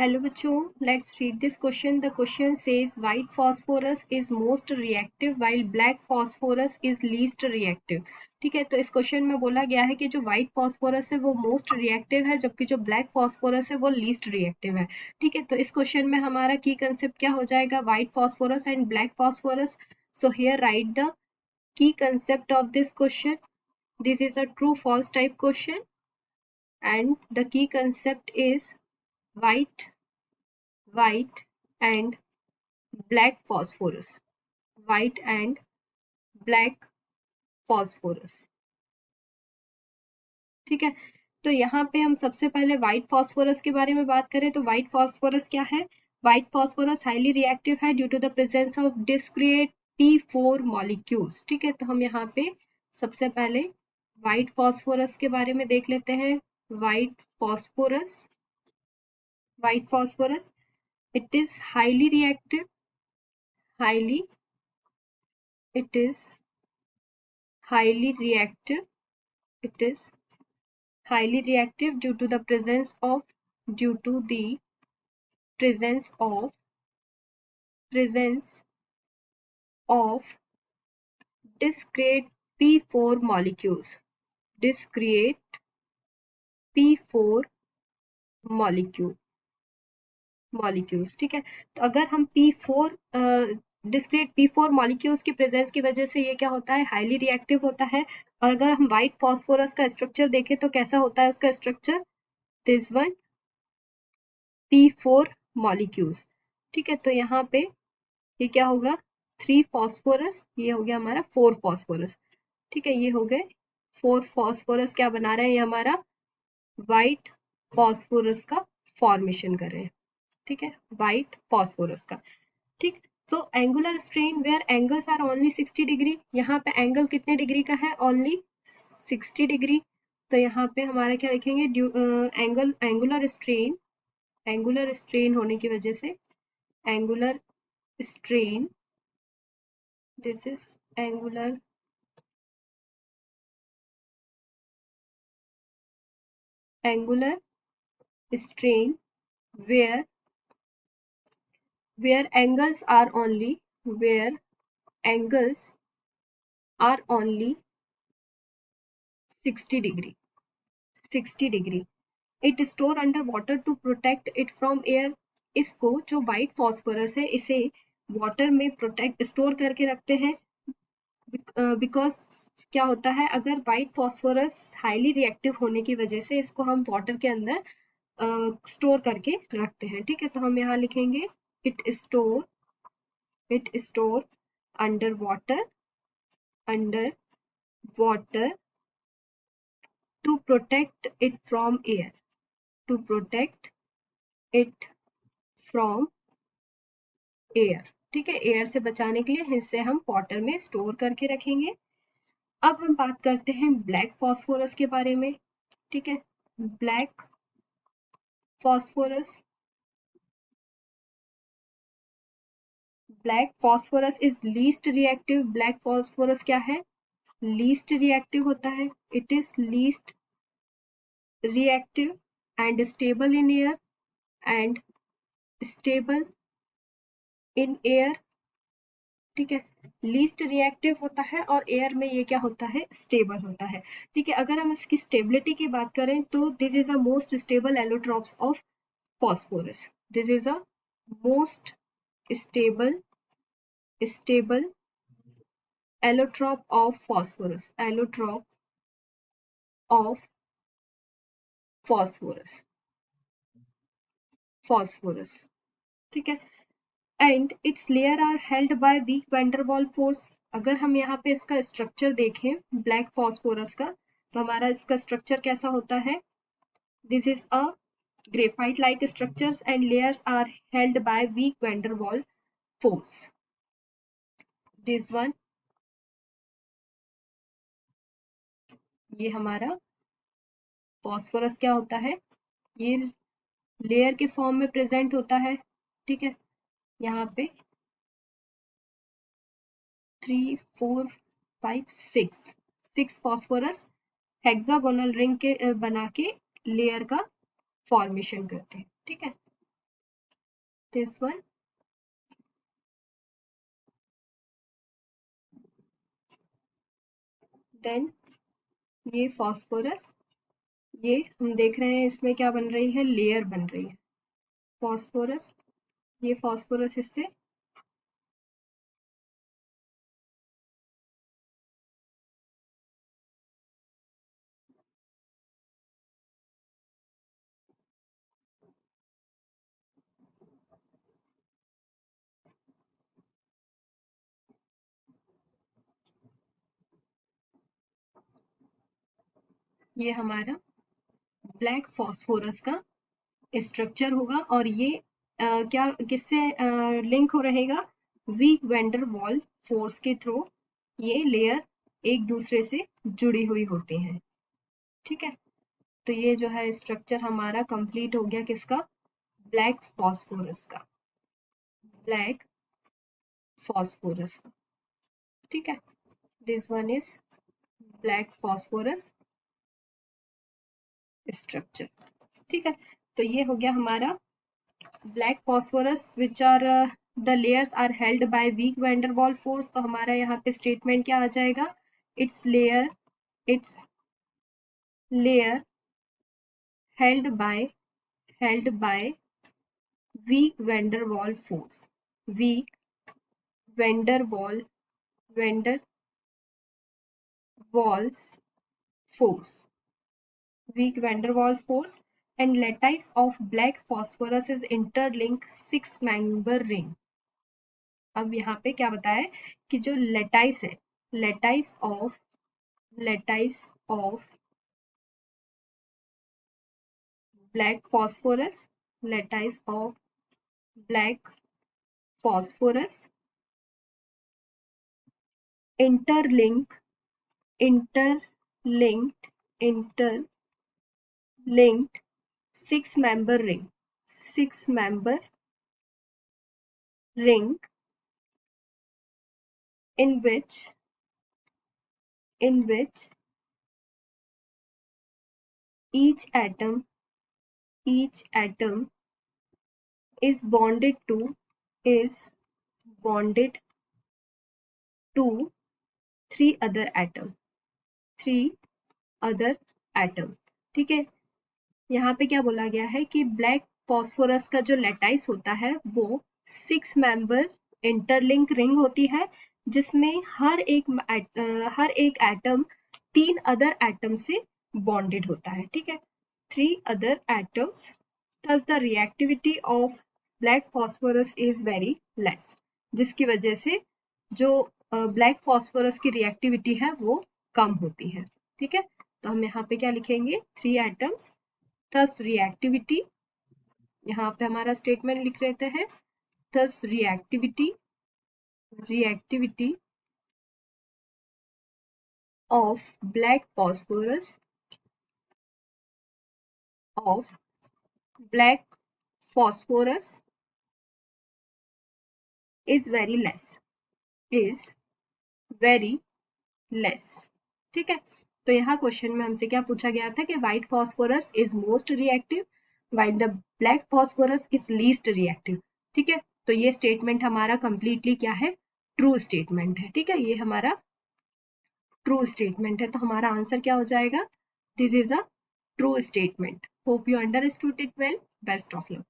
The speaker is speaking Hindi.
Hello बच्चों, let's read this question. The question says white phosphorus is most reactive while black phosphorus is least reactive. ठीक है, तो इस क्वेश्चन में बोला गया है कि जो व्हाइट फॉस्फोरस है वो मोस्ट रिएक्टिव है, जबकि जो ब्लैक फॉस्फोरस है वो लीस्ट रिएक्टिव है. ठीक है, तो इस क्वेश्चन में हमारा की कंसेप्ट क्या हो जाएगा, white phosphorus and black phosphorus. So here right the key concept of this question. This is a true false type question and the key concept is white and black phosphorus. White and black phosphorus. ठीक है, तो यहाँ पे हम सबसे पहले व्हाइट फॉस्फोरस के बारे में बात करें तो व्हाइट फॉस्फोरस क्या है. व्हाइट फॉस्फोरस हाईली रिएक्टिव है due to the presence of discrete P4 molecules. ठीक है, तो हम यहाँ पे सबसे पहले व्हाइट फॉस्फोरस के बारे में देख लेते हैं. White phosphorus it is highly reactive. It is highly reactive. It is highly reactive due to the presence of discrete P4 molecules. Discrete P4 molecules. ठीक है, तो अगर हम डिस्क्रीट P4 मॉलिक्यूल्स की प्रेजेंस की वजह से ये क्या होता है, हाईली रिएक्टिव होता है. और अगर हम व्हाइट फॉस्फोरस का स्ट्रक्चर देखें तो कैसा होता है उसका structure, this one P4 molecules. ठीक है, तो यहाँ पे ये क्या होगा, 3 फॉस्फोरस, ये हो गया हमारा 4 फॉस्फोरस. ठीक है, ये हो गए 4 फॉस्फोरस. क्या बना रहे हैं, ये हमारा व्हाइट फॉस्फोरस का फॉर्मेशन कर रहे हैं. ठीक है, व्हाइट फॉस्फोरस का. ठीक, so angular strain where angles are only 60 degree. यहाँ पे एंगल कितने डिग्री का है, ओनली 60 डिग्री. तो यहाँ पे हमारा क्या लिखेंगे, एंगुलर स्ट्रेन होने की वजह से angular strain, this is angular strain where angles are only 60 degree. It store under water to protect it from air. इसको जो व्हाइट फॉस्फोरस है इसे वाटर में प्रोटेक्ट स्टोर करके रखते हैं. बिकॉज क्या होता है, अगर व्हाइट फॉस्फोरस हाईली रिएक्टिव होने की वजह से इसको हम वाटर के अंदर स्टोर करके रखते हैं. ठीक है, तो हम यहाँ लिखेंगे it store under water to protect it from air. ठीक है, एयर से बचाने के लिए इसे हम वाटर में स्टोर करके रखेंगे. अब हम बात करते हैं ब्लैक फॉस्फोरस के बारे में. ठीक है, black phosphorus is least reactive. Black phosphorus क्या है, लीस्ट रिएक्टिव होता है. It is least reactive and stable in air. ठीक है, लीस्ट रिएक्टिव होता है और एयर में ये क्या होता है, स्टेबल होता है. ठीक है, अगर हम इसकी स्टेबिलिटी की बात करें तो this is a most stable allotropes of phosphorus. This is a most stable allotrope of phosphorus. ठीक है, and its layer are held by weak van der Waals force. अगर हम यहाँ पे इसका स्ट्रक्चर देखें ब्लैक फॉस्फोरस का, तो हमारा इसका स्ट्रक्चर कैसा होता है, this is a graphite like structures and layers are held by weak van der Waals force. This one, ये हमारा फॉस्फोरस क्या होता है, ये लेयर के फॉर्म में प्रेजेंट होता है. ठीक है, यहाँ पे 3 4 5 6 फॉस्फोरस हेक्सागोनल रिंग के बना के लेयर का फॉर्मेशन करते हैं. ठीक है, this one. Then ये phosphorus, ये हम देख रहे हैं इसमें क्या बन रही है, लेयर बन रही है phosphorus, ये phosphorus इससे ये हमारा ब्लैक फॉस्फोरस का स्ट्रक्चर होगा और ये क्या किससे लिंक हो रहेगा, वीक वेंडर वॉल फोर्स के थ्रू ये लेयर एक दूसरे से जुड़ी हुई होती हैं। ठीक है, तो ये जो है स्ट्रक्चर हमारा कंप्लीट हो गया किसका, ब्लैक फॉस्फोरस का, ब्लैक फॉस्फोरस का। ठीक है, this one is black phosphorus structure. ठीक है, तो ये हो गया हमारा black phosphorus which are the layers are held by weak van der Waals force. तो हमारा यहाँ पे स्टेटमेंट क्या आ जाएगा, it's layer held by weak van der Waals force, weak van der Waals force, weak van der Waals force, and lattice of black phosphorus is interlinked 6-member ring. अब यहाँ पे क्या बताया है कि जो लेटाइस है, lattice of black phosphorus, lattice of black phosphorus interlinked interlinked 6-member ring in which each atom is bonded to 3 other atom। ठीक है, यहाँ पे क्या बोला गया है कि ब्लैक फॉस्फोरस का जो लेटाइस होता है वो 6 मेंबर इंटरलिंक रिंग होती है, जिसमें हर एक एटम 3 अदर एटम से बॉन्डेड होता है। ठीक है, 3 other atoms, thus the reactivity of black phosphorus is very less, जिसकी वजह से जो ब्लैक फॉस्फोरस की रिएक्टिविटी है वो कम होती है। ठीक है, तो हम यहाँ पे क्या लिखेंगे, 3 एटम्स, thus reactivity, यहाँ पे हमारा स्टेटमेंट लिख लेते हैं, thus reactivity of black phosphorus is very less। ठीक है, तो यहाँ क्वेश्चन में हमसे क्या पूछा गया था कि white phosphorus is most reactive while the black phosphorus is least reactive. ठीक है, तो ये स्टेटमेंट हमारा कंप्लीटली क्या है, ट्रू स्टेटमेंट है। ठीक है, ये हमारा ट्रू स्टेटमेंट है, तो हमारा आंसर क्या हो जाएगा, this is a true statement. Hope you understood it well, best of luck.